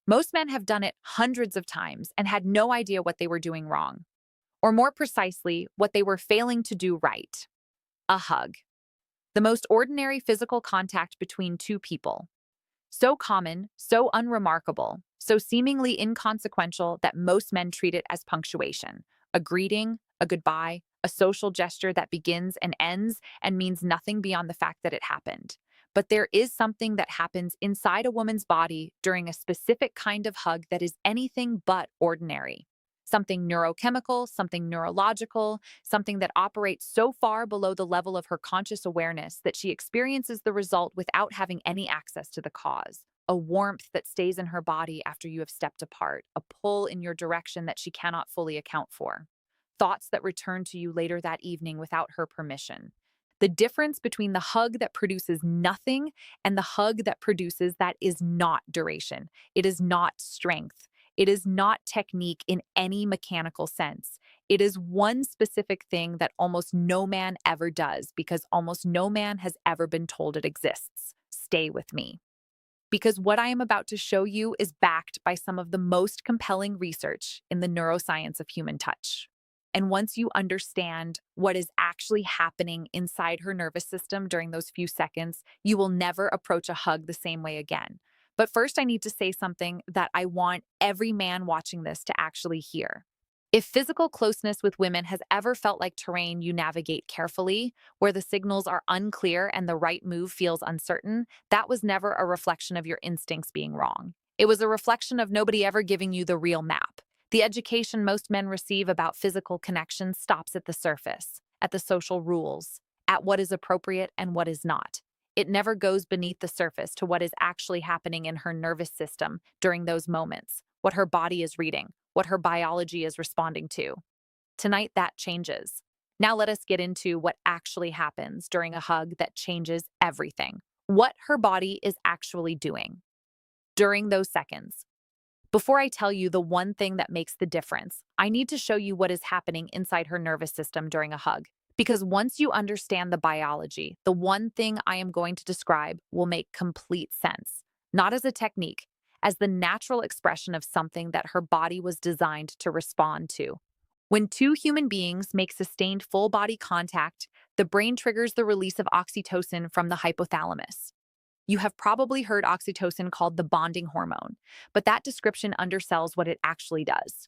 Most men have done it hundreds of times and had no idea what they were doing wrong, or more precisely, what they were failing to do right. A hug. The most ordinary physical contact between two people. So common, so unremarkable, so seemingly inconsequential that most men treat it as punctuation. A greeting, a goodbye, a social gesture that begins and ends and means nothing beyond the fact that it happened. But there is something that happens inside a woman's body during a specific kind of hug that is anything but ordinary. Something neurochemical, something neurological, something that operates so far below the level of her conscious awareness that she experiences the result without having any access to the cause. A warmth that stays in her body after you have stepped apart, a pull in your direction that she cannot fully account for. Thoughts that return to you later that evening without her permission. The difference between the hug that produces nothing and the hug that produces that is not duration. It is not strength. It is not technique in any mechanical sense. It is one specific thing that almost no man ever does because almost no man has ever been told it exists. Stay with me. Because what I am about to show you is backed by some of the most compelling research in the neuroscience of human touch. And once you understand what is actually happening inside her nervous system during those few seconds, you will never approach a hug the same way again. But first, I need to say something that I want every man watching this to actually hear. If physical closeness with women has ever felt like terrain you navigate carefully, where the signals are unclear and the right move feels uncertain, that was never a reflection of your instincts being wrong. It was a reflection of nobody ever giving you the real map. The education most men receive about physical connection stops at the surface, at the social rules, at what is appropriate and what is not. It never goes beneath the surface to what is actually happening in her nervous system during those moments, what her body is reading, what her biology is responding to. Tonight, that changes. Now, let us get into what actually happens during a hug that changes everything. What her body is actually doing during those seconds. Before I tell you the one thing that makes the difference, I need to show you what is happening inside her nervous system during a hug. Because once you understand the biology, the one thing I am going to describe will make complete sense. Not as a technique, as the natural expression of something that her body was designed to respond to. When two human beings make sustained full body contact, the brain triggers the release of oxytocin from the hypothalamus. You have probably heard oxytocin called the bonding hormone, but that description undersells what it actually does.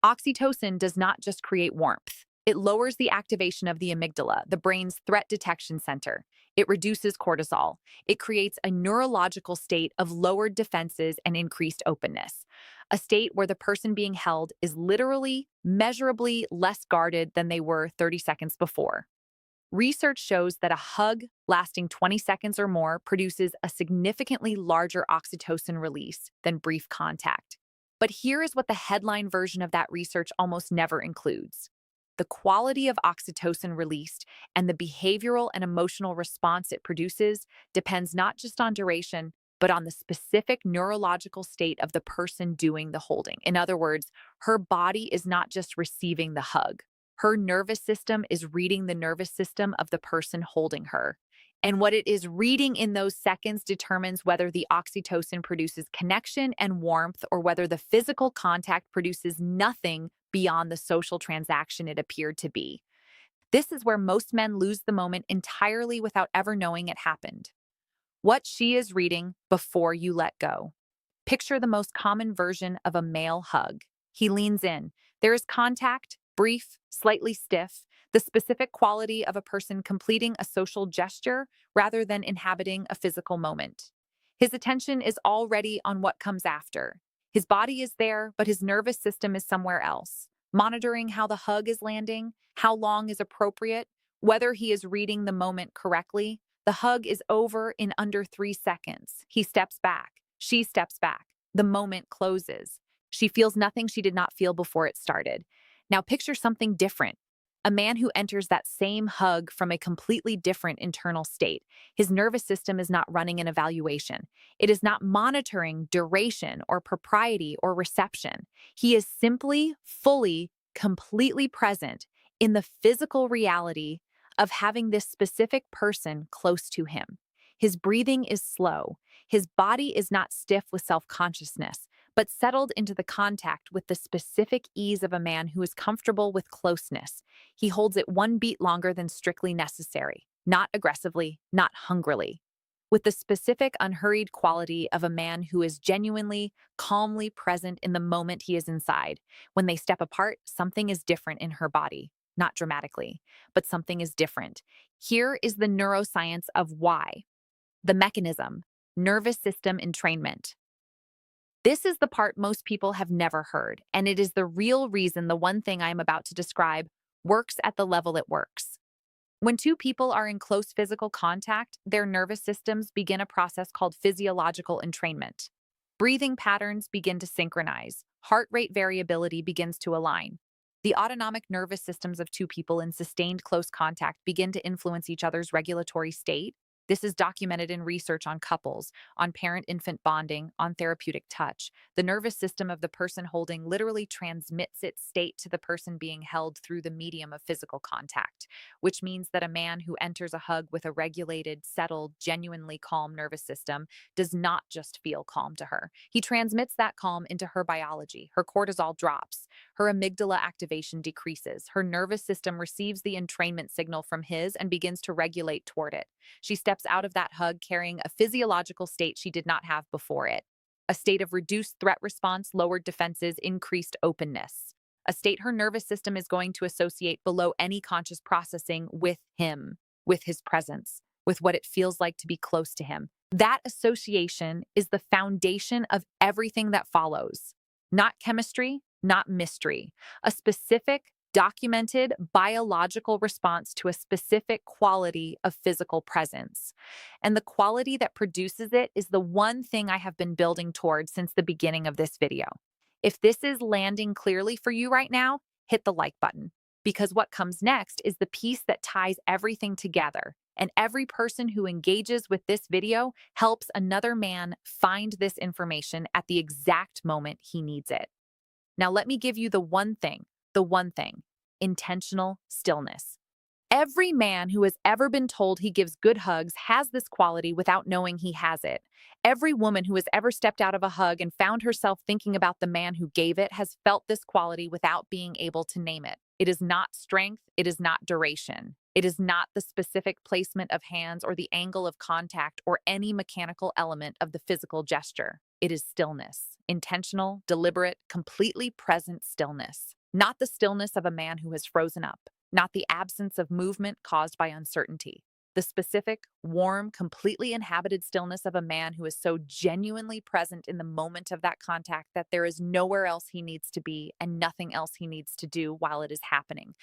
Oxytocin does not just create warmth. It lowers the activation of the amygdala, the brain's threat detection center. It reduces cortisol. It creates a neurological state of lowered defenses and increased openness, a state where the person being held is literally, measurably less guarded than they were 30 seconds before. Research shows that a hug lasting 20 seconds or more produces a significantly larger oxytocin release than brief contact. But here is what the headline version of that research almost never includes. The quality of oxytocin released and the behavioral and emotional response it produces depends not just on duration, but on the specific neurological state of the person doing the holding. In other words, her body is not just receiving the hug. Her nervous system is reading the nervous system of the person holding her. And what it is reading in those seconds determines whether the oxytocin produces connection and warmth or whether the physical contact produces nothing beyond the social transaction it appeared to be. This is where most men lose the moment entirely without ever knowing it happened. What she is reading before you let go. Picture the most common version of a male hug. He leans in. There is contact, brief, slightly stiff, the specific quality of a person completing a social gesture rather than inhabiting a physical moment. His attention is already on what comes after. His body is there, but his nervous system is somewhere else, monitoring how the hug is landing, how long is appropriate, whether he is reading the moment correctly. The hug is over in under 3 seconds. He steps back. She steps back. The moment closes. She feels nothing she did not feel before it started. Now picture something different. A man who enters that same hug from a completely different internal state. His nervous system is not running an evaluation. It is not monitoring duration or propriety or reception. He is simply, fully, completely present in the physical reality of having this specific person close to him. His breathing is slow. His body is not stiff with self-consciousness, but settled into the contact with the specific ease of a man who is comfortable with closeness. He holds it one beat longer than strictly necessary, not aggressively, not hungrily. With the specific, unhurried quality of a man who is genuinely, calmly present in the moment he is inside. When they step apart, something is different in her body. Not dramatically, but something is different. Here is the neuroscience of why. The mechanism, nervous system entrainment. This is the part most people have never heard, and it is the real reason the one thing I am about to describe works at the level it works. When two people are in close physical contact, their nervous systems begin a process called physiological entrainment. Breathing patterns begin to synchronize, heart rate variability begins to align. The autonomic nervous systems of two people in sustained close contact begin to influence each other's regulatory state. This is documented in research on couples, on parent infant bonding, on therapeutic touch. The nervous system of the person holding literally transmits its state to the person being held through the medium of physical contact, which means that a man who enters a hug with a regulated, settled, genuinely calm nervous system does not just feel calm to her. He transmits that calm into her biology. Her cortisol drops, her amygdala activation decreases, her nervous system receives the entrainment signal from his and begins to regulate toward it. She steps out of that hug carrying a physiological state she did not have before it. A state of reduced threat response, lowered defenses, increased openness. A state her nervous system is going to associate below any conscious processing with him, with his presence, with what it feels like to be close to him. That association is the foundation of everything that follows. Not chemistry, not mystery. A specific, documented biological response to a specific quality of physical presence. And the quality that produces it is the one thing I have been building towards since the beginning of this video. If this is landing clearly for you right now, hit the like button, because what comes next is the piece that ties everything together. And every person who engages with this video helps another man find this information at the exact moment he needs it. Now, let me give you the one thing intentional stillness. Every man who has ever been told he gives good hugs has this quality without knowing he has it. Every woman who has ever stepped out of a hug and found herself thinking about the man who gave it has felt this quality without being able to name it. It is not strength, it is not duration. It is not the specific placement of hands or the angle of contact or any mechanical element of the physical gesture. It is stillness, intentional, deliberate, completely present stillness. Not the stillness of a man who has frozen up, not the absence of movement caused by uncertainty. The specific, warm, completely inhabited stillness of a man who is so genuinely present in the moment of that contact that there is nowhere else he needs to be and nothing else he needs to do while it is happening.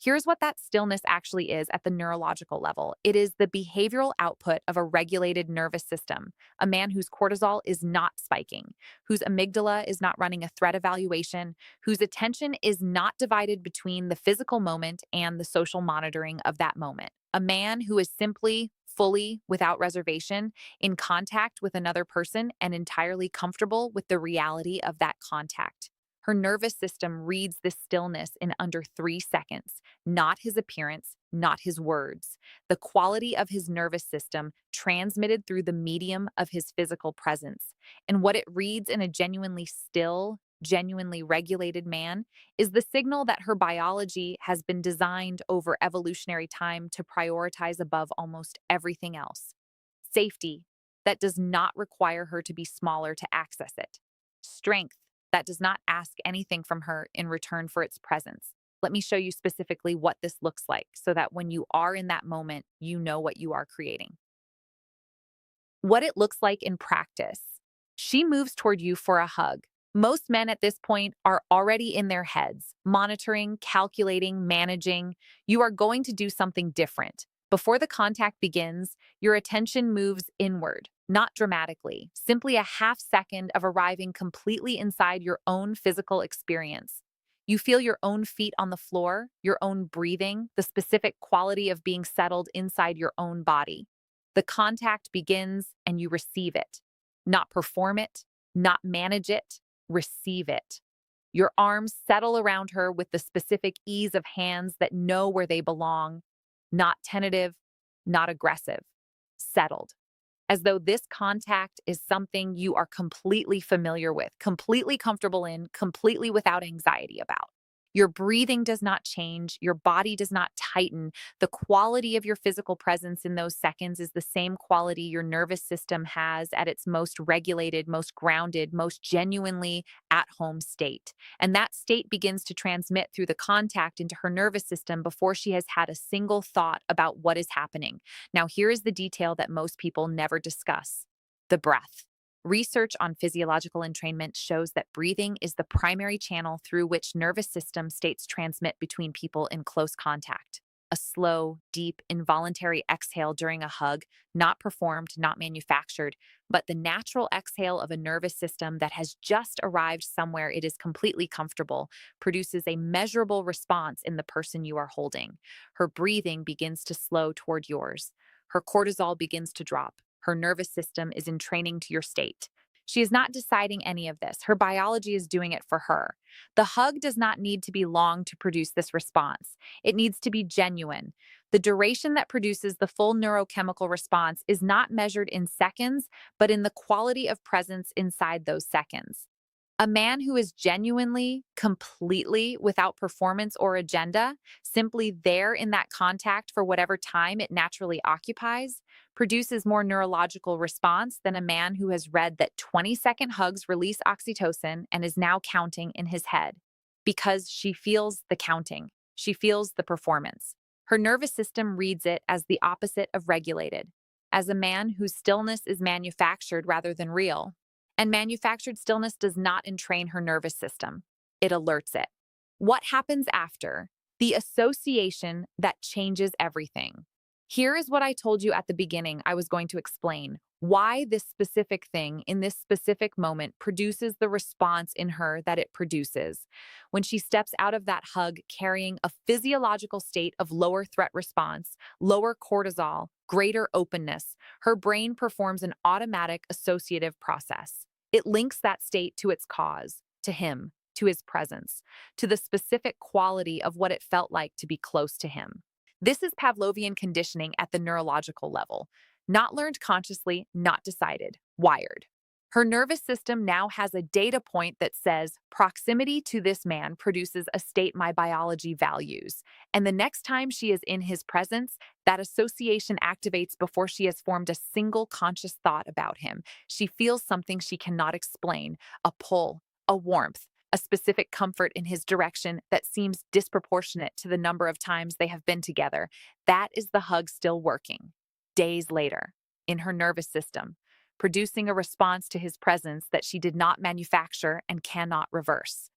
Here's what that stillness actually is at the neurological level. It is the behavioral output of a regulated nervous system, a man whose cortisol is not spiking, whose amygdala is not running a threat evaluation, whose attention is not divided between the physical moment and the social monitoring of that moment. A man who is simply, fully, without reservation, in contact with another person and entirely comfortable with the reality of that contact. Her nervous system reads this stillness in under 3 seconds, not his appearance, not his words. The quality of his nervous system transmitted through the medium of his physical presence. And what it reads in a genuinely still, genuinely regulated man is the signal that her biology has been designed over evolutionary time to prioritize above almost everything else. Safety, that does not require her to be smaller to access it. Strength, that does not ask anything from her in return for its presence. Let me show you specifically what this looks like so that when you are in that moment, you know what you are creating. What it looks like in practice. She moves toward you for a hug. Most men at this point are already in their heads, monitoring, calculating, managing. You are going to do something different. Before the contact begins, your attention moves inward, not dramatically, simply a half second of arriving completely inside your own physical experience. You feel your own feet on the floor, your own breathing, the specific quality of being settled inside your own body. The contact begins and you receive it. Not perform it, not manage it, receive it. Your arms settle around her with the specific ease of hands that know where they belong. Not tentative, not aggressive, settled. as though this contact is something you are completely familiar with, completely comfortable in, completely without anxiety about. Your breathing does not change, your body does not tighten. The quality of your physical presence in those seconds is the same quality your nervous system has at its most regulated, most grounded, most genuinely at home state. And that state begins to transmit through the contact into her nervous system before she has had a single thought about what is happening. Now, here is the detail that most people never discuss: the breath. Research on physiological entrainment shows that breathing is the primary channel through which nervous system states transmit between people in close contact. A slow, deep, involuntary exhale during a hug, not performed, not manufactured, but the natural exhale of a nervous system that has just arrived somewhere it is completely comfortable, produces a measurable response in the person you are holding. Her breathing begins to slow toward yours. Her cortisol begins to drop. Her nervous system is in training to your state. She is not deciding any of this. Her biology is doing it for her. The hug does not need to be long to produce this response. It needs to be genuine. The duration that produces the full neurochemical response is not measured in seconds, but in the quality of presence inside those seconds. A man who is genuinely, completely without performance or agenda, simply there in that contact for whatever time it naturally occupies, produces more neurological response than a man who has read that 20-second hugs release oxytocin and is now counting in his head. Because she feels the counting, she feels the performance. Her nervous system reads it as the opposite of regulated, as a man whose stillness is manufactured rather than real. And manufactured stillness does not entrain her nervous system, it alerts it. What happens after? The association that changes everything. Here is what I told you at the beginning I was going to explain: why this specific thing in this specific moment produces the response in her that it produces. When she steps out of that hug carrying a physiological state of lower threat response, lower cortisol, greater openness, her brain performs an automatic associative process. It links that state to its cause, to him, to his presence, to the specific quality of what it felt like to be close to him. This is Pavlovian conditioning at the neurological level. Not learned consciously, not decided, wired. Her nervous system now has a data point that says proximity to this man produces a state my biology values. And the next time she is in his presence, that association activates before she has formed a single conscious thought about him. She feels something she cannot explain: a pull, a warmth, a specific comfort in his direction that seems disproportionate to the number of times they have been together. That is the hug still working. Days later, in her nervous system, producing a response to his presence that she did not manufacture and cannot reverse.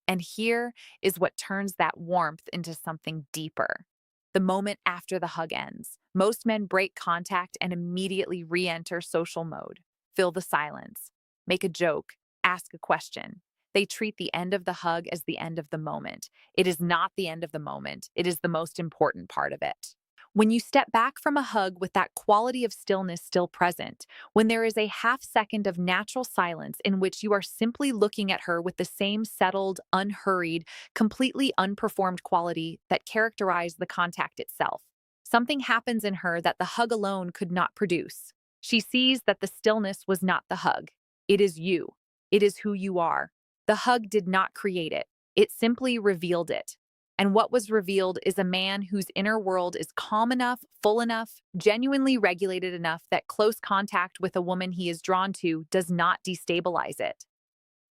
And here is what turns that warmth into something deeper. The moment after the hug ends, most men break contact and immediately re enter social mode, fill the silence, make a joke, ask a question. They treat the end of the hug as the end of the moment. It is not the end of the moment, it is the most important part of it. When you step back from a hug with that quality of stillness still present, when there is a half second of natural silence in which you are simply looking at her with the same settled, unhurried, completely unperformed quality that characterized the contact itself, something happens in her that the hug alone could not produce. She sees that the stillness was not the hug. It is you. It is who you are. The hug did not create it. It simply revealed it. And what was revealed is a man whose inner world is calm enough, full enough, genuinely regulated enough that close contact with a woman he is drawn to does not destabilize it.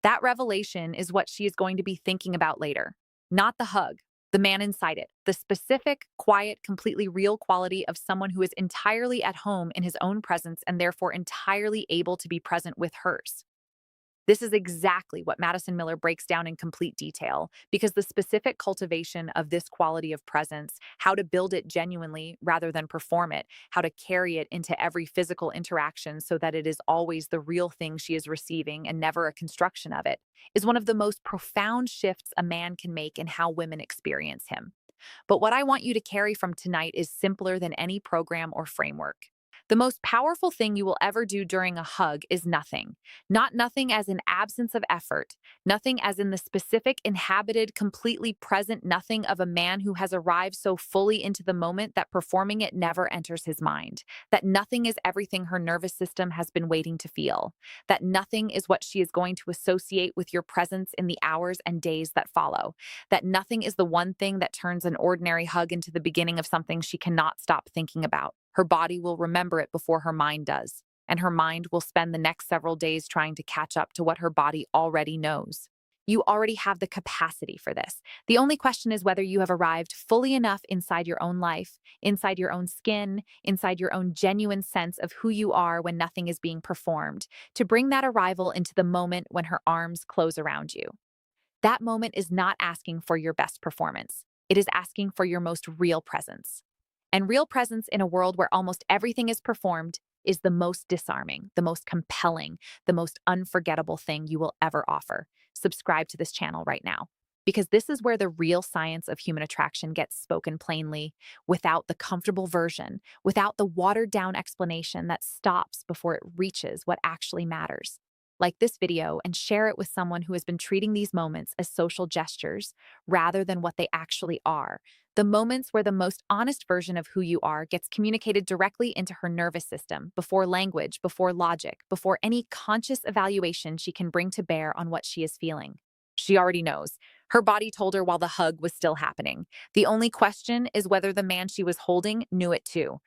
That revelation is what she is going to be thinking about later. Not the hug, the man inside it, the specific, quiet, completely real quality of someone who is entirely at home in his own presence and therefore entirely able to be present with hers. This is exactly what Madison Miller breaks down in complete detail, because the specific cultivation of this quality of presence, how to build it genuinely rather than perform it, how to carry it into every physical interaction so that it is always the real thing she is receiving and never a construction of it, is one of the most profound shifts a man can make in how women experience him. But what I want you to carry from tonight is simpler than any program or framework. The most powerful thing you will ever do during a hug is nothing. Not nothing as in absence of effort, nothing as in the specific, inhabited, completely present nothing of a man who has arrived so fully into the moment that performing it never enters his mind. That nothing is everything her nervous system has been waiting to feel. That nothing is what she is going to associate with your presence in the hours and days that follow. That nothing is the one thing that turns an ordinary hug into the beginning of something she cannot stop thinking about. Her body will remember it before her mind does, and her mind will spend the next several days trying to catch up to what her body already knows. You already have the capacity for this. The only question is whether you have arrived fully enough inside your own life, inside your own skin, inside your own genuine sense of who you are when nothing is being performed, to bring that arrival into the moment when her arms close around you. That moment is not asking for your best performance. It is asking for your most real presence. And real presence in a world where almost everything is performed is the most disarming, the most compelling, the most unforgettable thing you will ever offer. Subscribe to this channel right now, because this is where the real science of human attraction gets spoken plainly, without the comfortable version, without the watered down explanation that stops before it reaches what actually matters. Like this video and share it with someone who has been treating these moments as social gestures rather than what they actually are. The moments where the most honest version of who you are gets communicated directly into her nervous system, before language, before logic, before any conscious evaluation she can bring to bear on what she is feeling. She already knows. Her body told her while the hug was still happening. The only question is whether the man she was holding knew it too.